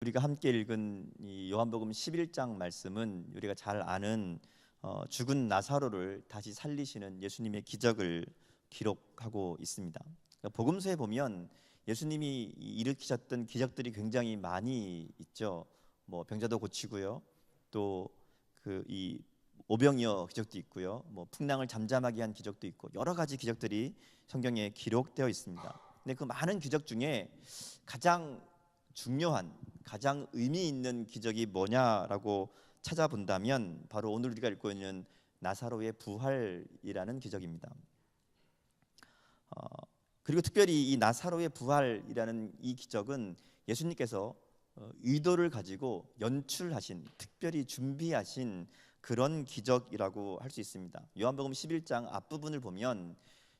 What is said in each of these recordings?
우리가 함께 읽은 이 요한복음 11장 말씀은 우리가 잘 아는 죽은 나사로를 다시 살리시는 예수님의 기적을 기록하고 있습니다. 그러니까 복음서에 보면 예수님이 일으키셨던 기적들이 굉장히 많이 있죠. 뭐 병자도 고치고요, 또 그 이 오병이어 기적도 있고요, 뭐 풍랑을 잠잠하게 한 기적도 있고 여러 가지 기적들이 성경에 기록되어 있습니다. 근데 그 많은 기적 중에 가장 중요한, 가장 의미 있는 기적이 뭐냐라고 찾아본다면 바로 오늘 우리가 읽고 있는 나사로의 부활이라는 기적입니다. 그리고 특별히 이 나사로의 부활이라는 이 기적은 예수님께서 의도를 가지고 연출하신, 특별히 준비하신 그런 기적이라고 할 수 있습니다. 요한복음 11장 앞부분을 보면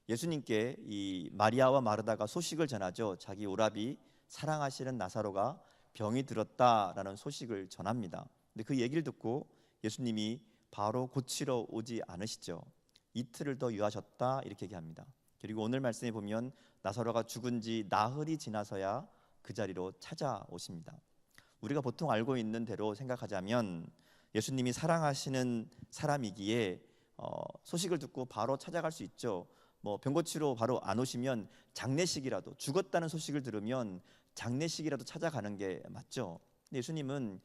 예수님께 이 마리아와 마르다가 소식을 전하죠. 자기 오라비 사랑하시는 나사로가 병이 들었다라는 소식을 전합니다. 근데 그 얘기를 듣고 예수님이 바로 고치러 오지 않으시죠. 이틀을 더 유하셨다 이렇게 얘기합니다. 그리고 오늘 말씀에 보면 나사로가 죽은 지 나흘이 지나서야 그 자리로 찾아오십니다. 우리가 보통 알고 있는 대로 생각하자면 예수님이 사랑하시는 사람이기에 소식을 듣고 바로 찾아갈 수 있죠. 뭐 병 고치러 바로 안 오시면 장례식이라도, 죽었다는 소식을 들으면 장례식이라도 찾아가는 게 맞죠. 근데 예수님은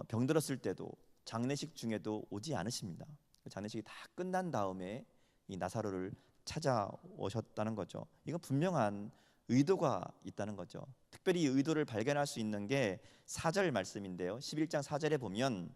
병들었을 때도 장례식 중에도 오지 않으십니다. 장례식이 다 끝난 다음에 이 나사로를 찾아오셨다는 거죠. 이건 분명한 의도가 있다는 거죠. 특별히 이 의도를 발견할 수 있는 게 4절 말씀인데요. 11장 4절에 보면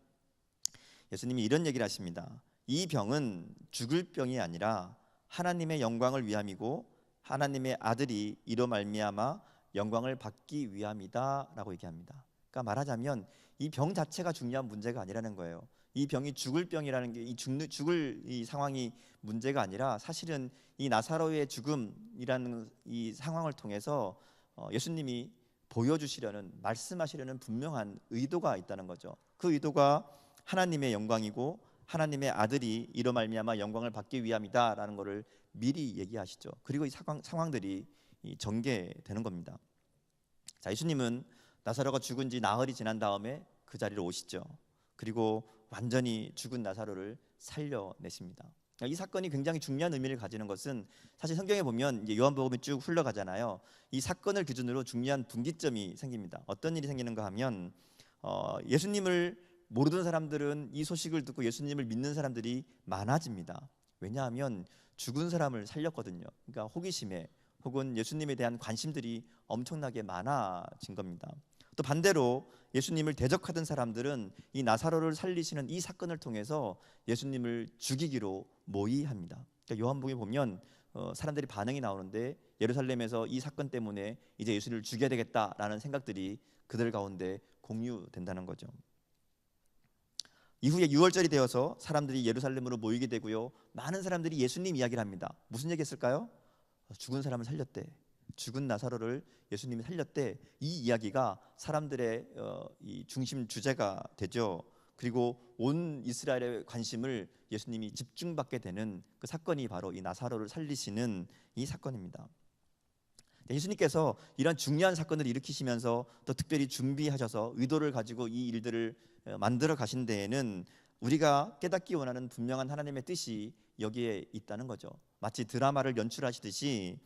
예수님이 이런 얘기를 하십니다. 이 병은 죽을 병이 아니라 하나님의 영광을 위함이고 하나님의 아들이 이로 말미암아 영광을 받기 위함이다라고 얘기합니다. 그러니까 말하자면 이 병 자체가 중요한 문제가 아니라는 거예요. 이 병이 죽을 병이라는 게, 이 죽을 이 상황이 문제가 아니라 사실은 이 나사로의 죽음이라는 이 상황을 통해서 예수님이 보여주시려는, 말씀하시려는 분명한 의도가 있다는 거죠. 그 의도가 하나님의 영광이고 하나님의 아들이 이로 말미암아 영광을 받기 위함이다라는 것을 미리 얘기하시죠. 그리고 이 상황들이 전개되는 겁니다. 자, 예수님은 나사로가 죽은 지 나흘이 지난 다음에 그 자리로 오시죠. 그리고 완전히 죽은 나사로를 살려내십니다. 이 사건이 굉장히 중요한 의미를 가지는 것은 사실 성경에 보면 이제 요한복음이 쭉 흘러가잖아요. 이 사건을 기준으로 중요한 분기점이 생깁니다. 어떤 일이 생기는가 하면 예수님을 모르던 사람들은 이 소식을 듣고 예수님을 믿는 사람들이 많아집니다. 왜냐하면 죽은 사람을 살렸거든요. 그러니까 호기심에 혹은 예수님에 대한 관심들이 엄청나게 많아진 겁니다. 또 반대로 예수님을 대적하던 사람들은 이 나사로를 살리시는 이 사건을 통해서 예수님을 죽이기로 모의합니다. 그러니까 요한복음에 보면 사람들이 반응이 나오는데 예루살렘에서 이 사건 때문에 이제 예수를 죽여야 되겠다라는 생각들이 그들 가운데 공유된다는 거죠. 이후에 6월절이 되어서 사람들이 예루살렘으로 모이게 되고요, 많은 사람들이 예수님 이야기를 합니다. 무슨 얘기 했을까요? 죽은 사람을 살렸대, 죽은 나사로를 예수님이 살렸대. 이 이야기가 사람들의 이 중심 주제가 되죠. 그리고 온 이스라엘의 관심을 예수님이 집중받게 되는 그 사건이 바로 이 나사로를 살리시는 이 사건입니다. 예수님께서 이런 중요한 사건을 일으키시면서 또 특별히 준비하셔서 의도를 가지고 이 일들을 만들어 가신 데에는 우리가 깨닫기 원하는 분명한 하나님의 뜻이 여기에 있다는 거죠. 마치 드라마를 연출하시듯이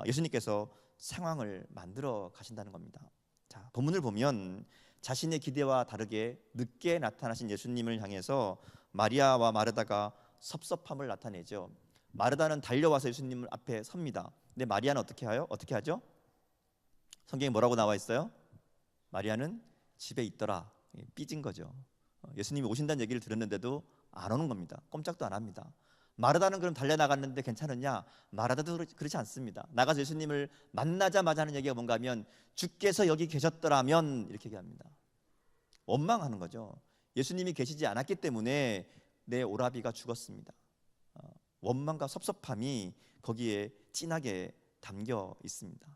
예수님께서 상황을 만들어 가신다는 겁니다. 자, 본문을 보면 자신의 기대와 다르게 늦게 나타나신 예수님을 향해서 마리아와 마르다가 섭섭함을 나타내죠. 마르다는 달려와서 예수님 앞에 섭니다. 근데 마리아는 어떻게 하죠? 성경에 뭐라고 나와 있어요? 마리아는 집에 있더라. 삐진 거죠. 예수님이 오신다는 얘기를 들었는데도 안 오는 겁니다. 꼼짝도 안 합니다. 마르다는 그럼 달려나갔는데 괜찮으냐? 마르다도 그렇지 않습니다. 나가서 예수님을 만나자마자 하는 얘기가 뭔가 하면 주께서 여기 계셨더라면 이렇게 얘기합니다. 원망하는 거죠. 예수님이 계시지 않았기 때문에 내 오라비가 죽었습니다. 원망과 섭섭함이 거기에 진하게 담겨 있습니다.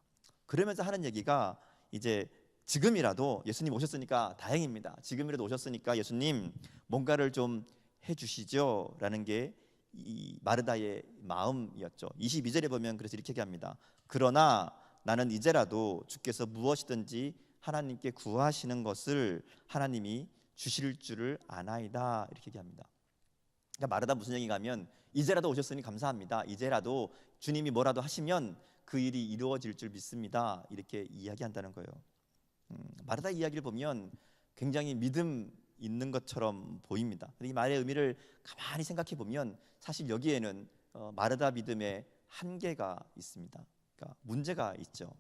그러면서 하는 얘기가 이제 지금이라도 예수님 오셨으니까 다행입니다. 지금이라도 오셨으니까 예수님 뭔가를 좀 해주시죠 라는 게 이 마르다의 마음이었죠. 22절에 보면 그래서 이렇게 얘기합니다. 그러나 나는 이제라도 주께서 무엇이든지 하나님께 구하시는 것을 하나님이 주실 줄을 아나이다 이렇게 얘기합니다. 그러니까 마르다 무슨 얘기가 하면 이제라도 오셨으니 감사합니다. 이제라도 주님이 뭐라도 하시면 그 일이 이루어질 줄 믿습니다. 이렇게 이야기한다는 거예요. 마르다 이야기를 보면 굉장히 믿음 있는 것처럼 보입니다. 근데 이 말의 의미를 가만히 생각해 보면 사실 여기에는 마르다 믿음의 한계가 있습니다. 그러니까 문제가 있죠.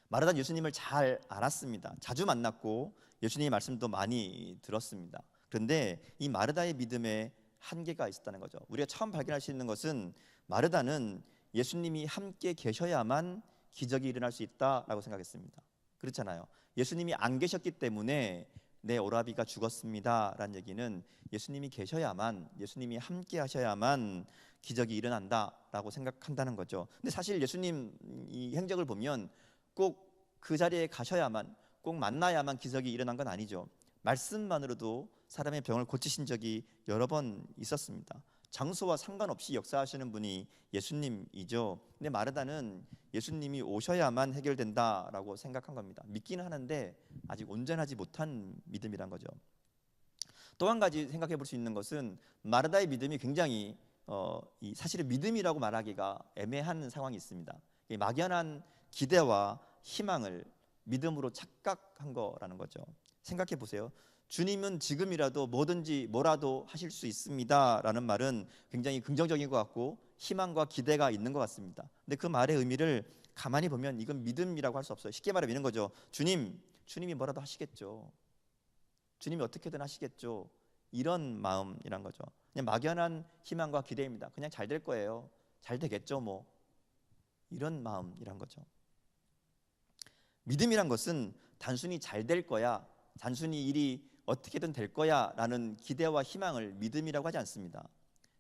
마르다는 예수님을 잘 알았습니다. 자주 만났고 예수님의 말씀도 많이 들었습니다. 그런데 이 마르다의 믿음에 한계가 있었다는 거죠. 우리가 처음 발견할 수 있는 것은 마르다는 예수님이 함께 계셔야만 기적이 일어날 수 있다라고 생각했습니다. 그렇잖아요. 예수님이 안 계셨기 때문에 내 오라비가 죽었습니다라는 얘기는 예수님이 계셔야만, 예수님이 함께 하셔야만 기적이 일어난다라고 생각한다는 거죠. 근데 사실 예수님 이 행적을 보면 꼭 그 자리에 가셔야만, 꼭 만나야만 기적이 일어난 건 아니죠. 말씀만으로도 사람의 병을 고치신 적이 여러 번 있었습니다. 장소와 상관없이 역사하시는 분이 예수님이죠. 근데 마르다는 예수님이 오셔야만 해결된다라고 생각한 겁니다. 믿기는 하는데 아직 온전하지 못한 믿음이란 거죠. 또 한 가지 생각해 볼 수 있는 것은 마르다의 믿음이 굉장히 사실은 믿음이라고 말하기가 애매한 상황이 있습니다. 막연한 기대와 희망을 믿음으로 착각한 거라는 거죠. 생각해 보세요. 주님은 지금이라도 뭐든지 뭐라도 하실 수 있습니다라는 말은 굉장히 긍정적인 것 같고 희망과 기대가 있는 것 같습니다. 근데 그 말의 의미를 가만히 보면 이건 믿음이라고 할 수 없어요. 쉽게 말하면 이런 거죠. 주님이 뭐라도 하시겠죠. 주님이 어떻게든 하시겠죠. 이런 마음이란 거죠. 그냥 막연한 희망과 기대입니다. 그냥 잘 될 거예요. 잘 되겠죠 뭐. 이런 마음이란 거죠. 믿음이란 것은 단순히 잘 될 거야, 단순히 일이 어떻게든 될 거야 라는 기대와 희망을 믿음이라고 하지 않습니다.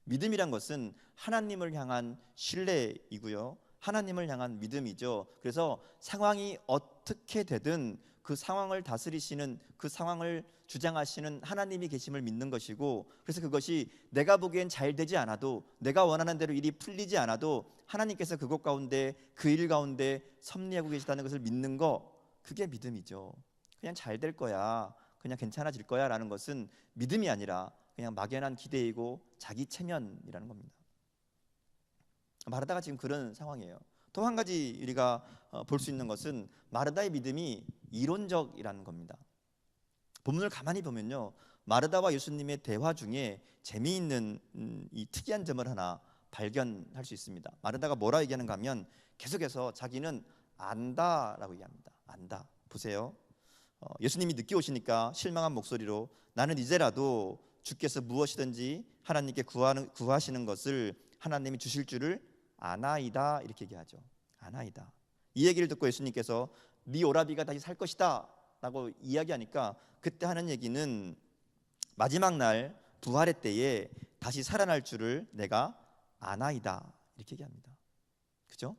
믿음이란 것은 하나님을 향한 신뢰이고요, 하나님을 향한 믿음이죠. 그래서 상황이 어떻게 되든 그 상황을 다스리시는, 그 상황을 주장하시는 하나님이 계심을 믿는 것이고, 그래서 그것이 내가 보기엔 잘 되지 않아도, 내가 원하는 대로 일이 풀리지 않아도 하나님께서 그것 가운데, 그 일 가운데 섭리하고 계시다는 것을 믿는 거, 그게 믿음이죠. 그냥 잘 될 거야, 그냥 괜찮아질 거야 라는 것은 믿음이 아니라 그냥 막연한 기대이고 자기 체면이라는 겁니다. 마르다가 지금 그런 상황이에요. 또 한 가지 우리가 볼 수 있는 것은 마르다의 믿음이 이론적이라는 겁니다. 본문을 가만히 보면요, 마르다와 예수님의 대화 중에 재미있는 이 특이한 점을 하나 발견할 수 있습니다. 마르다가 뭐라 얘기하는가 하면 계속해서 자기는 안다라고 얘기합니다. 안다. 보세요. 예수님이 늦게 오시니까 실망한 목소리로 나는 이제라도 주께서 무엇이든지 하나님께 구하시는 것을 하나님이 주실 줄을 아나이다 이렇게 얘기하죠. 아나이다. 이 얘기를 듣고 예수님께서 네 오라비가 다시 살 것이다 라고 이야기하니까 그때 하는 얘기는 마지막 날 부활의 때에 다시 살아날 줄을 내가 아나이다 이렇게 얘기합니다. 그죠?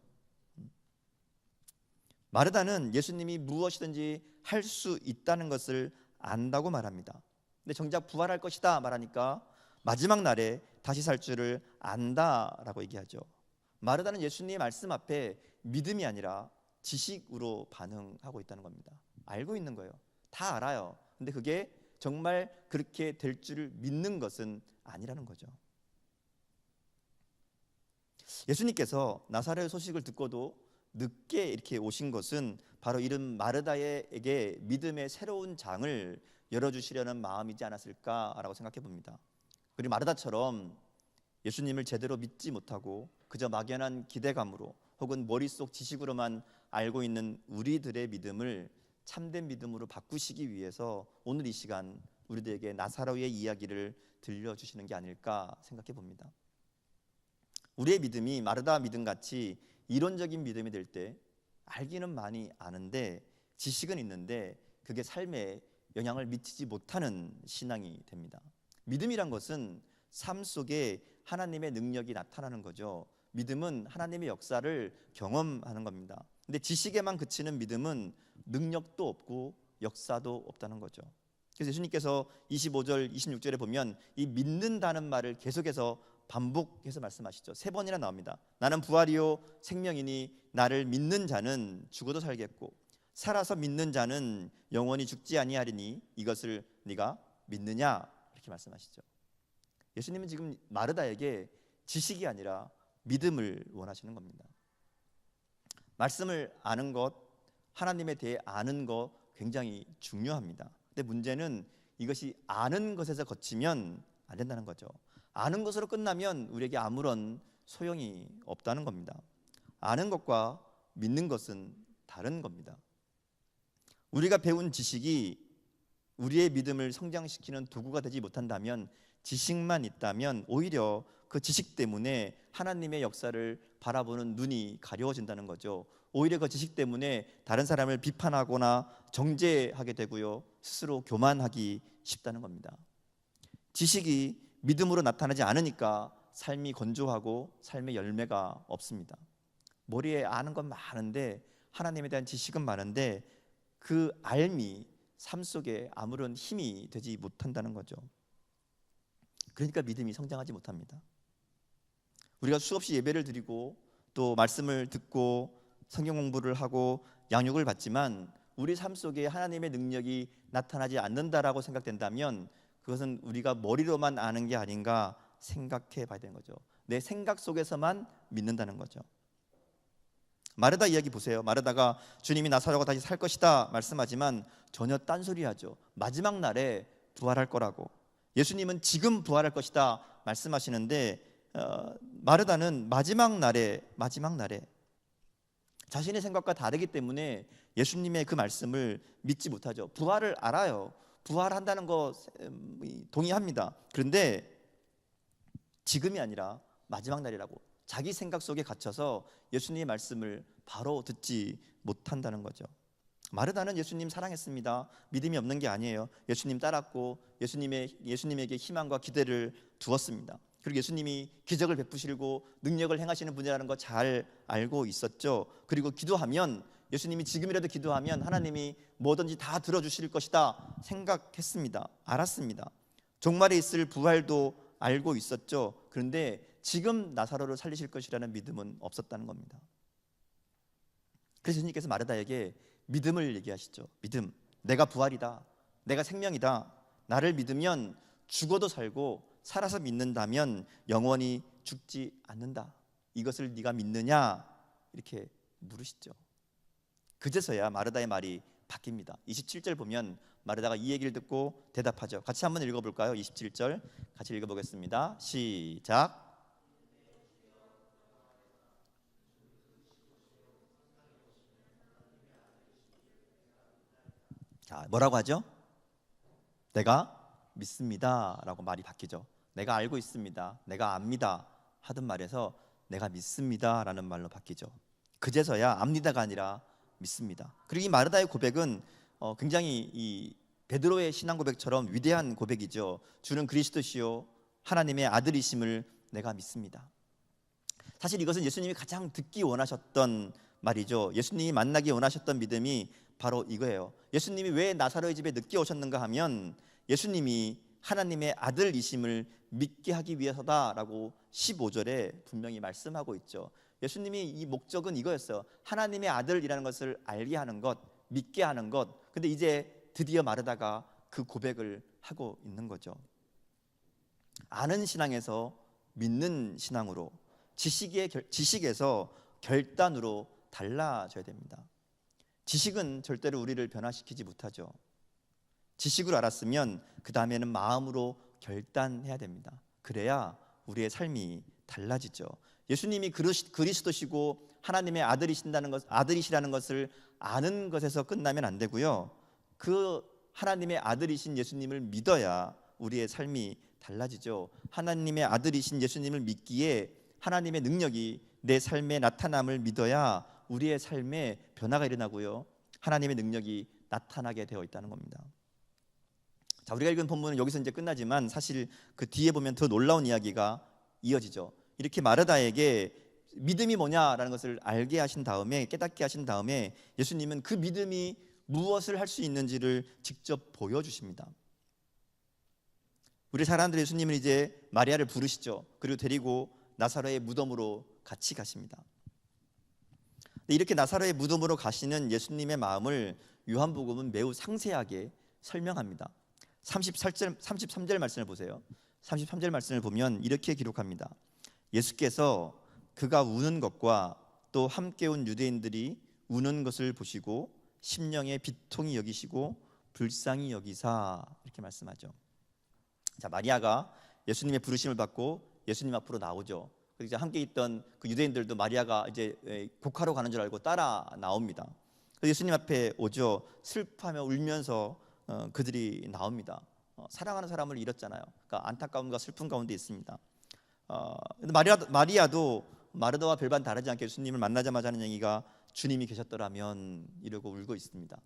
마르다는 예수님이 무엇이든지 할 수 있다는 것을 안다고 말합니다. 근데 정작 부활할 것이다 말하니까 마지막 날에 다시 살 줄을 안다라고 얘기하죠. 마르다는 예수님의 말씀 앞에 믿음이 아니라 지식으로 반응하고 있다는 겁니다. 알고 있는 거예요. 다 알아요. 근데 그게 정말 그렇게 될 줄을 믿는 것은 아니라는 거죠. 예수님께서 나사렛 소식을 듣고도 늦게 이렇게 오신 것은 바로 이런 마르다에게 믿음의 새로운 장을 열어주시려는 마음이지 않았을까라고 생각해 봅니다. 그리고 마르다처럼 예수님을 제대로 믿지 못하고 그저 막연한 기대감으로 혹은 머릿속 지식으로만 알고 있는 우리들의 믿음을 참된 믿음으로 바꾸시기 위해서 오늘 이 시간 우리들에게 나사로의 이야기를 들려주시는 게 아닐까 생각해 봅니다. 우리의 믿음이 마르다 믿음같이 이론적인 믿음이 될 때 알기는 많이 아는데 지식은 있는데 그게 삶에 영향을 미치지 못하는 신앙이 됩니다. 믿음이란 것은 삶 속에 하나님의 능력이 나타나는 거죠. 믿음은 하나님의 역사를 경험하는 겁니다. 근데 지식에만 그치는 믿음은 능력도 없고 역사도 없다는 거죠. 그래서 예수님께서 25절, 26절에 보면 이 믿는다는 말을 계속해서 반복해서 말씀하시죠. 3번이나 나옵니다. 나는 부활이요 생명이니 나를 믿는 자는 죽어도 살겠고 살아서 믿는 자는 영원히 죽지 아니하리니 이것을 네가 믿느냐? 이렇게 말씀하시죠. 예수님은 지금 마르다에게 지식이 아니라 믿음을 원하시는 겁니다. 말씀을 아는 것, 하나님에 대해 아는 것 굉장히 중요합니다. 근데 문제는 이것이 아는 것에서 거치면 안 된다는 거죠. 아는 것으로 끝나면 우리에게 아무런 소용이 없다는 겁니다. 아는 것과 믿는 것은 다른 겁니다. 우리가 배운 지식이 우리의 믿음을 성장시키는 도구가 되지 못한다면, 지식만 있다면 오히려 그 지식 때문에 하나님의 역사를 바라보는 눈이 가려워진다는 거죠. 오히려 그 지식 때문에 다른 사람을 비판하거나 정죄하게 되고요, 스스로 교만하기 쉽다는 겁니다. 지식이 믿음으로 나타나지 않으니까 삶이 건조하고 삶의 열매가 없습니다. 머리에 아는 건 많은데, 하나님에 대한 지식은 많은데 그 알미 삶 속에 아무런 힘이 되지 못한다는 거죠. 그러니까 믿음이 성장하지 못합니다. 우리가 수없이 예배를 드리고 또 말씀을 듣고 성경 공부를 하고 양육을 받지만 우리 삶 속에 하나님의 능력이 나타나지 않는다라고 생각된다면 그것은 우리가 머리로만 아는 게 아닌가 생각해 봐야 되는 거죠. 내 생각 속에서만 믿는다는 거죠. 마르다 이야기 보세요. 마르다가 주님이 나사로가 다시 살 것이다 말씀하지만 전혀 딴소리하죠. 마지막 날에 부활할 거라고. 예수님은 지금 부활할 것이다 말씀하시는데 마르다는 마지막 날에 자신의 생각과 다르기 때문에 예수님의 그 말씀을 믿지 못하죠. 부활을 알아요. 부활한다는 거 동의합니다. 그런데 지금이 아니라 마지막 날이라고 자기 생각 속에 gat혀서 예수님의 말씀을 바로 듣지 못한다는 거죠. 마르다는 예수님 사랑했습니다. 믿음이 없는 게 아니에요. 예수님 따랐고 예수님에게 희망과 기대를 두었습니다. 그리고 예수님이 기적을 베푸시고 능력을 행하시는 분이라는 거 잘 알고 있었죠. 그리고 기도하면 예수님이 지금이라도 기도하면 하나님이 뭐든지 다 들어주실 것이다 생각했습니다. 알았습니다. 종말에 있을 부활도 알고 있었죠. 그런데 지금 나사로를 살리실 것이라는 믿음은 없었다는 겁니다. 그래서 예수님께서 마르다에게 믿음을 얘기하시죠. 믿음, 내가 부활이다, 내가 생명이다. 나를 믿으면 죽어도 살고 살아서 믿는다면 영원히 죽지 않는다. 이것을 네가 믿느냐? 이렇게 물으시죠. 그제서야 마르다의 말이 바뀝니다. 27절 보면 마르다가 이 얘기를 듣고 대답하죠. 같이 한번 읽어볼까요? 27절 같이 읽어보겠습니다. 시작. 자, 뭐라고 하죠? 내가 믿습니다 라고 말이 바뀌죠. 내가 알고 있습니다, 내가 압니다 하던 말에서 내가 믿습니다 라는 말로 바뀌죠. 그제서야 압니다가 아니라 믿습니다. 그리고 이 마르다의 고백은 굉장히 이 베드로의 신앙 고백처럼 위대한 고백이죠. 주는 그리스도시요 하나님의 아들이심을 내가 믿습니다. 사실 이것은 예수님이 가장 듣기 원하셨던 말이죠. 예수님이 만나기 원하셨던 믿음이 바로 이거예요. 예수님이 왜 나사로의 집에 늦게 오셨는가 하면 예수님이 하나님의 아들이심을 믿게 하기 위해서다라고 15절에 분명히 말씀하고 있죠. 예수님이 이 목적은 이거였어요. 하나님의 아들이라는 것을 알게 하는 것, 믿게 하는 것. 근데 이제 드디어 마르다가 그 고백을 하고 있는 거죠. 아는 신앙에서 믿는 신앙으로, 지식에서 결단으로 달라져야 됩니다. 지식은 절대로 우리를 변화시키지 못하죠. 지식으로 알았으면 그 다음에는 마음으로 결단해야 됩니다. 그래야 우리의 삶이 달라지죠. 예수님이 그리스도시고 하나님의 아들이시라는 것을 아는 것에서 끝나면 안 되고요. 그 하나님의 아들이신 예수님을 믿어야 우리의 삶이 달라지죠. 하나님의 아들이신 예수님을 믿기에 하나님의 능력이 내 삶에 나타남을 믿어야 우리의 삶에 변화가 일어나고요, 하나님의 능력이 나타나게 되어 있다는 겁니다. 자, 우리가 읽은 본문은 여기서 이제 끝나지만 사실 그 뒤에 보면 더 놀라운 이야기가 이어지죠. 이렇게 마르다에게 믿음이 뭐냐라는 것을 알게 하신 다음에, 깨닫게 하신 다음에 예수님은 그 믿음이 무엇을 할 수 있는지를 직접 보여주십니다. 우리 사람들이 예수님은 이제 마리아를 부르시죠. 그리고 데리고 나사로의 무덤으로 같이 가십니다. 이렇게 나사로의 무덤으로 가시는 예수님의 마음을 요한복음은 매우 상세하게 설명합니다. 33절 말씀을 보세요. 33절 말씀을 보면 이렇게 기록합니다. 예수께서 그가 우는 것과 또 함께 온 유대인들이 우는 것을 보시고 심령에 비통히 여기시고 불쌍히 여기사, 이렇게 말씀하죠. 자, 마리아가 예수님의 부르심을 받고 예수님 앞으로 나오죠. 그래서 함께 있던 그 유대인들도 마리아가 이제 곡하러 가는 줄 알고 따라 나옵니다. 그래서 예수님 앞에 오죠. 슬퍼하며 울면서 그들이 나옵니다. 사랑하는 사람을 잃었잖아요. 그러니까 안타까움과 슬픔 가운데 있습니다. 근데 마리아도 마르다와 별반 다르지 않게 예수님을 만나자마자 하는 얘기가 주님이 계셨더라면, 이러고 울고 있습니다.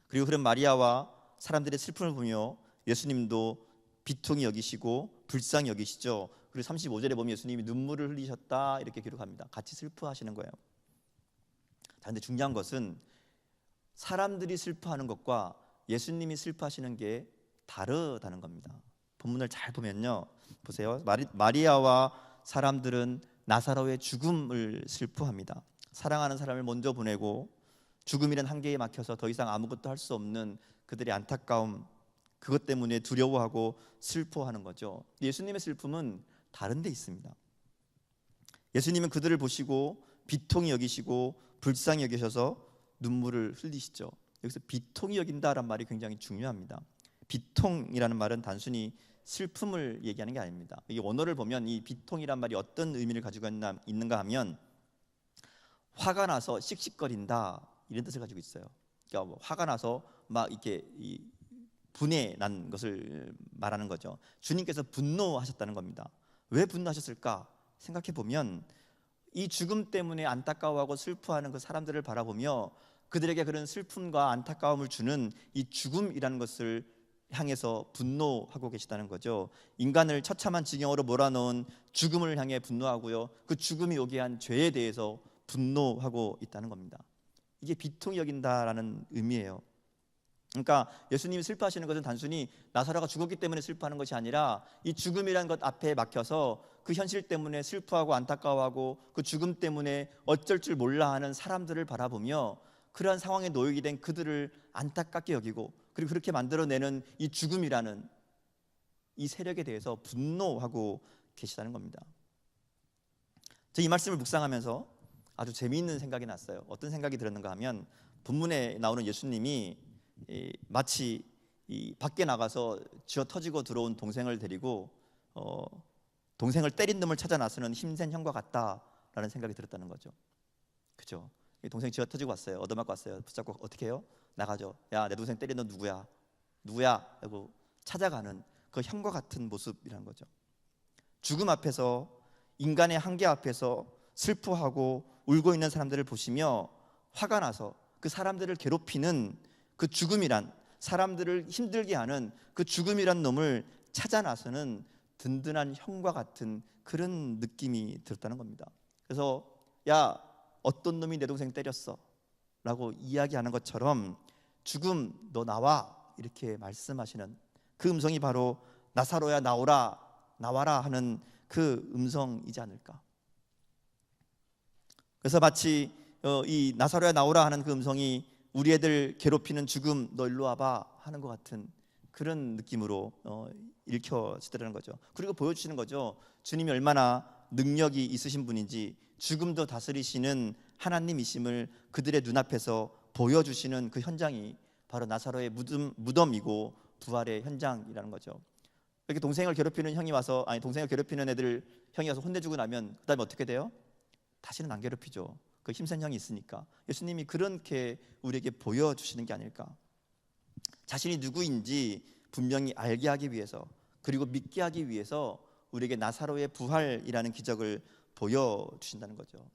그리고 그런 마리아와 사람들의 슬픔을 보며 예수님도 비통히 여기시고 불쌍히 여기시죠. 그리고 35절에 보면 예수님이 눈물을 흘리셨다, 이렇게 기록합니다. 같이 슬퍼하시는 거예요. 자, 근데 중요한 것은 사람들이 슬퍼하는 것과 예수님이 슬퍼하시는 게 다르다는 겁니다. 본문을 잘 보면요, 보세요. 마리아와 사람들은 나사로의 죽음을 슬퍼합니다. 사랑하는 사람을 먼저 보내고 죽음이란 한계에 막혀서 더 이상 아무것도 할 수 없는 그들의 안타까움, 그것 때문에 두려워하고 슬퍼하는 거죠. 예수님의 슬픔은 다른 데 있습니다. 예수님은 그들을 보시고 비통히 여기시고 불쌍히 여기셔서 눈물을 흘리시죠. 여기서 비통히 여긴다란 말이 굉장히 중요합니다. 비통이라는 말은 단순히 슬픔을 얘기하는 게 아닙니다. 이 원어를 보면 이 비통이란 말이 어떤 의미를 가지고 있는가 하면 화가 나서 씩씩거린다, 이런 뜻을 가지고 있어요. 그러니까 화가 나서 막 이렇게 분해 난 것을 말하는 거죠. 주님께서 분노하셨다는 겁니다. 왜 분노하셨을까 생각해 보면 이 죽음 때문에 안타까워하고 슬퍼하는 그 사람들을 바라보며 그들에게 그런 슬픔과 안타까움을 주는 이 죽음이라는 것을 향해서 분노하고 계시다는 거죠. 인간을 처참한 지경으로 몰아넣은 죽음을 향해 분노하고요, 그 죽음이 오게 한 죄에 대해서 분노하고 있다는 겁니다. 이게 비통히 여긴다라는 의미예요. 그러니까 예수님이 슬퍼하시는 것은 단순히 나사로가 죽었기 때문에 슬퍼하는 것이 아니라 이 죽음이라는 것 앞에 막혀서 그 현실 때문에 슬퍼하고 안타까워하고 그 죽음 때문에 어쩔 줄 몰라 하는 사람들을 바라보며 그러한 상황에 놓이게 된 그들을 안타깝게 여기고, 그리고 그렇게 만들어내는 이 죽음이라는 이 세력에 대해서 분노하고 계시다는 겁니다. 저 이 말씀을 묵상하면서 아주 재미있는 생각이 났어요. 어떤 생각이 들었는가 하면, 본문에 나오는 예수님이 마치 밖에 나가서 쥐어 터지고 들어온 동생을 데리고 동생을 때린 놈을 찾아 나서는 힘센 형과 같다라는 생각이 들었다는 거죠. 그죠? 동생 쥐어 터지고 왔어요. 얻어맞고 왔어요. 붙잡고 어떻게 해요? 나가죠. 야, 내 동생 때린 너 누구야? 누구야? 하고 찾아가는 그 형과 같은 모습이라는 거죠. 죽음 앞에서, 인간의 한계 앞에서 슬퍼하고 울고 있는 사람들을 보시며 화가 나서 그 사람들을 괴롭히는 그 죽음이란, 사람들을 힘들게 하는 그 죽음이란 놈을 찾아 나서는 든든한 형과 같은 그런 느낌이 들었다는 겁니다. 그래서 야, 어떤 놈이 내 동생 때렸어 라고 이야기하는 것처럼 죽음 너 나와, 이렇게 말씀하시는 그 음성이 바로 나사로야 나오라, 나와라 하는 그 음성이지 않을까. 그래서 마치 이 나사로야 나오라 하는 그 음성이 우리 애들 괴롭히는 죽음 너 일로 와봐 하는 것 같은 그런 느낌으로 읽혀지더라는 거죠. 그리고 보여주시는 거죠. 주님이 얼마나 능력이 있으신 분인지, 죽음도 다스리시는 하나님이심을 그들의 눈앞에서 보여주시는 그 현장이 바로 나사로의 무덤이고 부활의 현장이라는 거죠. 이렇게 동생을 괴롭히는 형이 와서, 아니 동생을 괴롭히는 애들 형이 와서 혼내주고 나면 그 다음에 어떻게 돼요? 다시는 안 괴롭히죠. 그 힘센 형이 있으니까. 예수님이 그렇게 우리에게 보여주시는 게 아닐까. 자신이 누구인지 분명히 알게 하기 위해서, 그리고 믿게 하기 위해서 우리에게 나사로의 부활이라는 기적을 보여주신다는 거죠.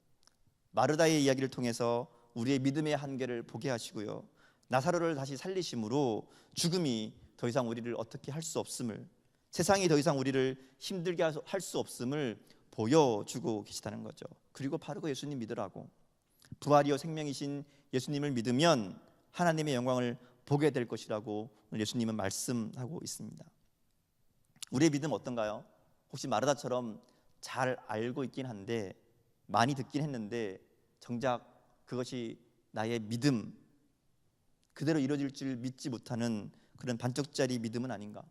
마르다의 이야기를 통해서 우리의 믿음의 한계를 보게 하시고요, 나사로를 다시 살리심으로 죽음이 더 이상 우리를 어떻게 할 수 없음을, 세상이 더 이상 우리를 힘들게 할 수 없음을 보여주고 계시다는 거죠. 그리고 바로 그 예수님 믿으라고, 부활이요 생명이신 예수님을 믿으면 하나님의 영광을 보게 될 것이라고 예수님은 말씀하고 있습니다. 우리의 믿음 어떤가요? 혹시 마르다처럼 잘 알고 있긴 한데, 많이 듣긴 했는데 정작 그것이 나의 믿음 그대로 이루어질 줄 믿지 못하는 그런 반쪽짜리 믿음은 아닌가?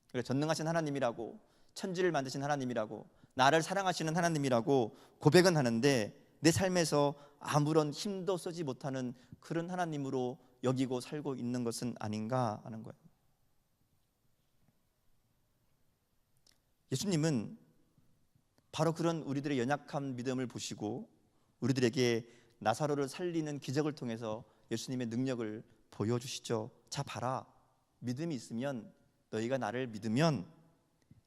그러니까 전능하신 하나님이라고, 천지를 만드신 하나님이라고, 나를 사랑하시는 하나님이라고 고백은 하는데 내 삶에서 아무런 힘도 쓰지 못하는 그런 하나님으로 여기고 살고 있는 것은 아닌가 하는 거예요. 예수님은 바로 그런 우리들의 연약한 믿음을 보시고 우리들에게 나사로를 살리는 기적을 통해서 예수님의 능력을 보여주시죠. 자 봐라, 믿음이 있으면, 너희가 나를 믿으면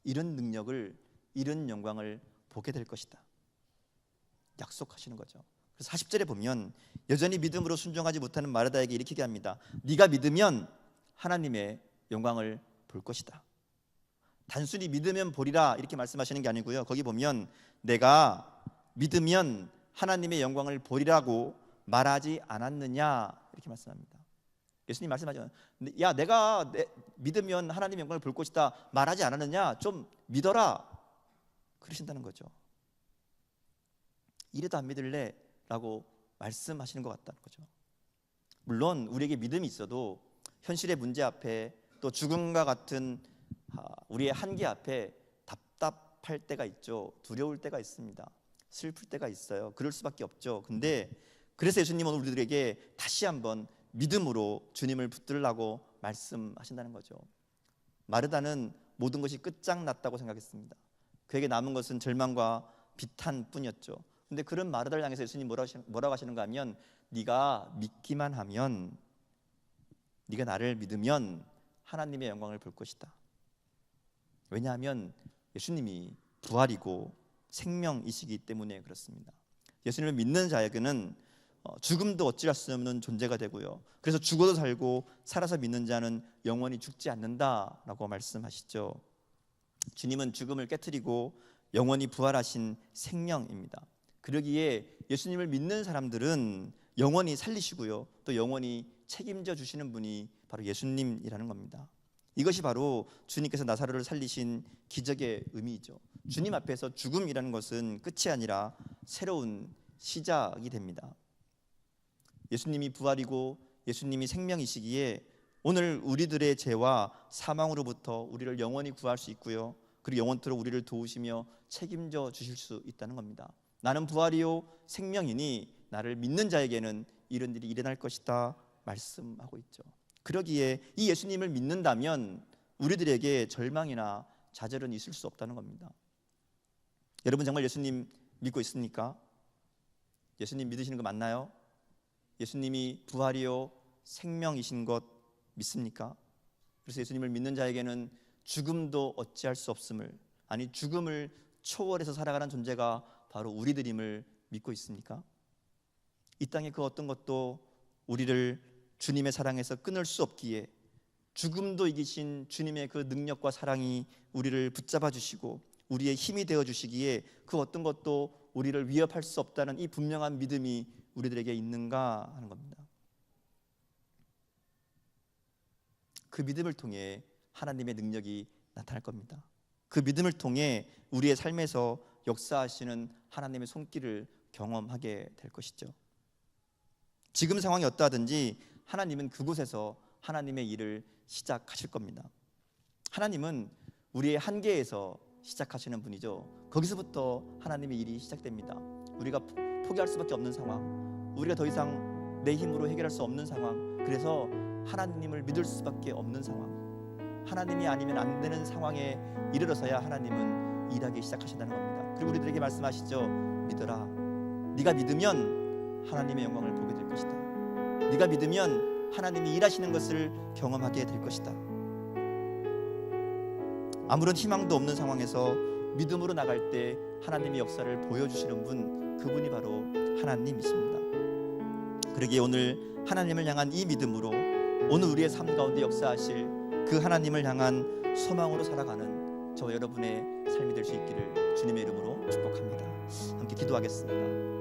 이런 능력을, 이런 영광을 보게 될 것이다 약속하시는 거죠. 그래서 40절에 보면 여전히 믿음으로 순종하지 못하는 마르다에게 이렇게 얘기합니다. 네가 믿으면 하나님의 영광을 볼 것이다. 단순히 믿으면 보리라 이렇게 말씀하시는 게 아니고요, 거기 보면 내가 믿으면 하나님의 영광을 보리라고 말하지 않았느냐 이렇게 말씀합니다. 예수님 말씀하죠. 야, 내가 믿으면 하나님의 영광을 볼 것이다 말하지 않았느냐, 좀 믿어라 그러신다는 거죠. 이래도 안 믿을래? 라고 말씀하시는 것 같다는 거죠. 물론 우리에게 믿음이 있어도 현실의 문제 앞에, 또 죽음과 같은 우리의 한계 앞에 답답할 때가 있죠. 두려울 때가 있습니다. 슬플 때가 있어요. 그럴 수밖에 없죠. 근데 그래서 예수님은 우리들에게 다시 한번 믿음으로 주님을 붙들라고 말씀하신다는 거죠. 마르다는 모든 것이 끝장났다고 생각했습니다. 그에게 남은 것은 절망과 비탄뿐이었죠. 근데 그런 마르다를 향해서 예수님 뭐라고 하시는가 하면, 네가 믿기만 하면, 네가 나를 믿으면 하나님의 영광을 볼 것이다. 왜냐하면 예수님이 부활이고 생명이시기 때문에 그렇습니다. 예수님을 믿는 자에게는 죽음도 어찌할 수 없는 존재가 되고요, 그래서 죽어도 살고 살아서 믿는 자는 영원히 죽지 않는다라고 말씀하시죠. 주님은 죽음을 깨트리고 영원히 부활하신 생명입니다. 그러기에 예수님을 믿는 사람들은 영원히 살리시고요, 또 영원히 책임져 주시는 분이 바로 예수님이라는 겁니다. 이것이 바로 주님께서 나사로를 살리신 기적의 의미이죠. 주님 앞에서 죽음이라는 것은 끝이 아니라 새로운 시작이 됩니다. 예수님이 부활이고 예수님이 생명이시기에 오늘 우리들의 죄와 사망으로부터 우리를 영원히 구할 수 있고요, 그리고 영원토록 우리를 도우시며 책임져 주실 수 있다는 겁니다. 나는 부활이요 생명이니 나를 믿는 자에게는 이런 일이 일어날 것이다 말씀하고 있죠. 그러기에 이 예수님을 믿는다면 우리들에게 절망이나 좌절은 있을 수 없다는 겁니다. 여러분 정말 예수님 믿고 있습니까? 예수님 믿으시는 거 맞나요? 예수님이 부활이요 생명이신 것 믿습니까? 그래서 예수님을 믿는 자에게는 죽음도 어찌할 수 없음을, 아니 죽음을 초월해서 살아가는 존재가 바로 우리들임을 믿고 있습니까? 이 땅의 그 어떤 것도 우리를 주님의 사랑에서 끊을 수 없기에, 죽음도 이기신 주님의 그 능력과 사랑이 우리를 붙잡아 주시고 우리의 힘이 되어 주시기에 그 어떤 것도 우리를 위협할 수 없다는 이 분명한 믿음이 우리들에게 있는가 하는 겁니다. 그 믿음을 통해 하나님의 능력이 나타날 겁니다. 그 믿음을 통해 우리의 삶에서 역사하시는 하나님의 손길을 경험하게 될 것이죠. 지금 상황이 어떠하든지 하나님은 그곳에서 하나님의 일을 시작하실 겁니다. 하나님은 우리의 한계에서 시작하시는 분이죠. 거기서부터 하나님의 일이 시작됩니다. 우리가 포기할 수밖에 없는 상황, 우리가 더 이상 내 힘으로 해결할 수 없는 상황, 그래서 하나님을 믿을 수밖에 없는 상황, 하나님이 아니면 안 되는 상황에 이르러서야 하나님은 일하기 시작하신다는 겁니다. 그리고 우리들에게 말씀하시죠. 믿어라. 네가 믿으면 하나님의 영광을 보게 될 것이다. 네가 믿으면 하나님이 일하시는 것을 경험하게 될 것이다. 아무런 희망도 없는 상황에서 믿음으로 나갈 때 하나님의 역사를 보여주시는 분, 그분이 바로 하나님이십니다. 그러기에 오늘 하나님을 향한 이 믿음으로 오늘 우리의 삶 가운데 역사하실 그 하나님을 향한 소망으로 살아가는 저와 여러분의 삶이 될 수 있기를 주님의 이름으로 축복합니다. 함께 기도하겠습니다.